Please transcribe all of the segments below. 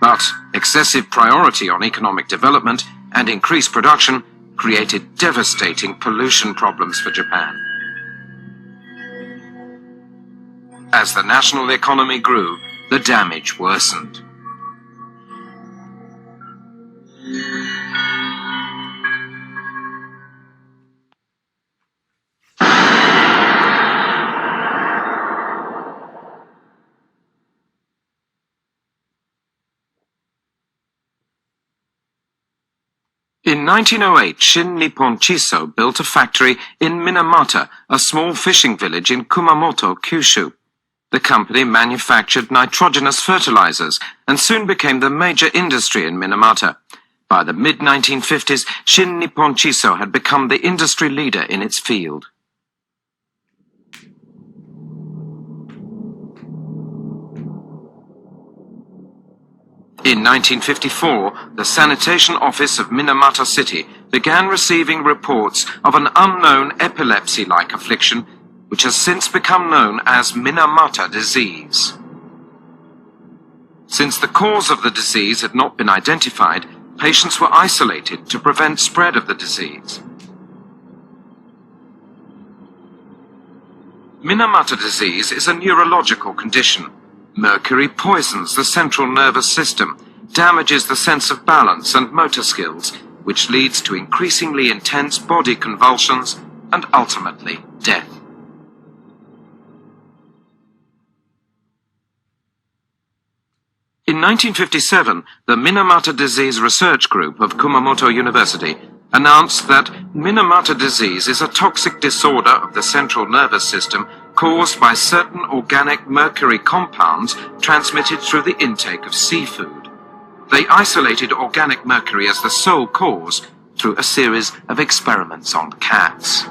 But excessive priority on economic development and increased production created devastating pollution problems for Japan. As the national economy grew, the damage worsened. In 1908, Shin Nippon Chisso built a factory in Minamata, a small fishing village in Kumamoto, Kyushu. The company manufactured nitrogenous fertilizers and soon became the major industry in Minamata. By the mid-1950s, Shin Nippon Chisso had become the industry leader in its field. In 1954, the Sanitation Office of Minamata City began receiving reports of an unknown epilepsy-like affliction, which has since become known as Minamata disease. Since the cause of the disease had not been identified, patients were isolated to prevent spread of the disease. Minamata disease is a neurological condition. Mercury poisons the central nervous system, damages the sense of balance and motor skills, which leads to increasingly intense body convulsions and ultimately death. In 1957, the Minamata Disease Research Group of Kumamoto University announced that Minamata disease is a toxic disorder of the central nervous system caused by certain organic mercury compounds transmitted through the intake of seafood. They isolated organic mercury as the sole cause through a series of experiments on cats.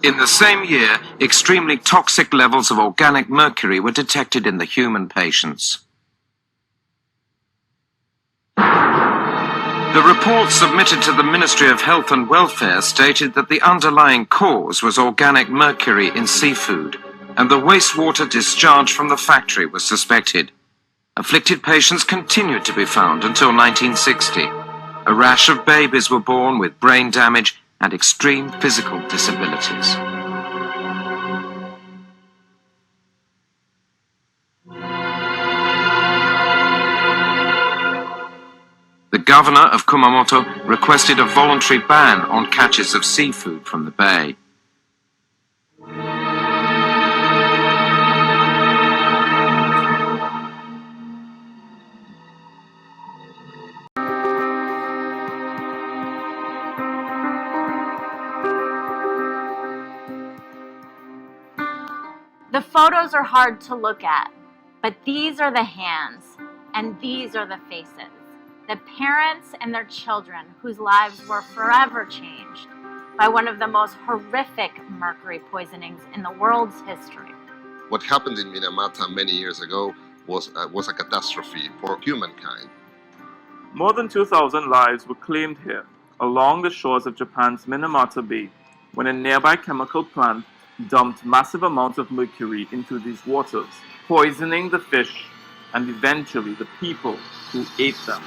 In the same year, extremely toxic levels of organic mercury were detected in the human patients. The report submitted to the Ministry of Health and Welfare stated that the underlying cause was organic mercury in seafood, and the wastewater discharge from the factory was suspected. Afflicted patients continued to be found until 1960. A rash of babies were born with brain damage and extreme physical disabilities. The governor of Kumamoto requested a voluntary ban on catches of seafood from the bay. The photos are hard to look at, but these are the hands, and these are the faces. The parents and their children whose lives were forever changed by one of the most horrific mercury poisonings in the world's history. What happened in Minamata many years ago was a catastrophe for humankind. More than 2,000 lives were claimed here, along the shores of Japan's Minamata Bay, when a nearby chemical plant dumped massive amounts of mercury into these waters, poisoning the fish and eventually the people who ate them.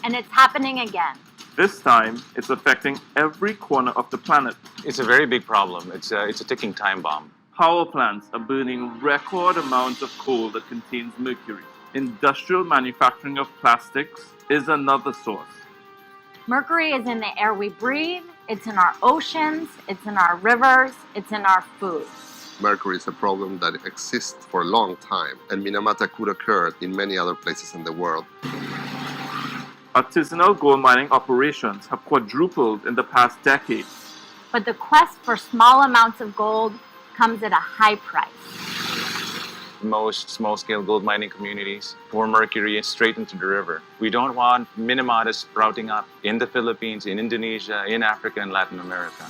And it's happening again. This time, it's affecting every corner of the planet. It's a very big problem. It's a ticking time bomb. Power plants are burning record amounts of coal that contains mercury. Industrial manufacturing of plastics is another source. Mercury is in the air we breathe, it's in our oceans, it's in our rivers, it's in our food. Mercury is a problem that exists for a long time, and Minamata could occur in many other places in the world. Artisanal gold mining operations have quadrupled in the past decade. But the quest for small amounts of gold comes at a high price. most small-scale gold mining communities, pour mercury straight into the river. We don't want Minamata sprouting up in the Philippines, in Indonesia, in Africa, and Latin America.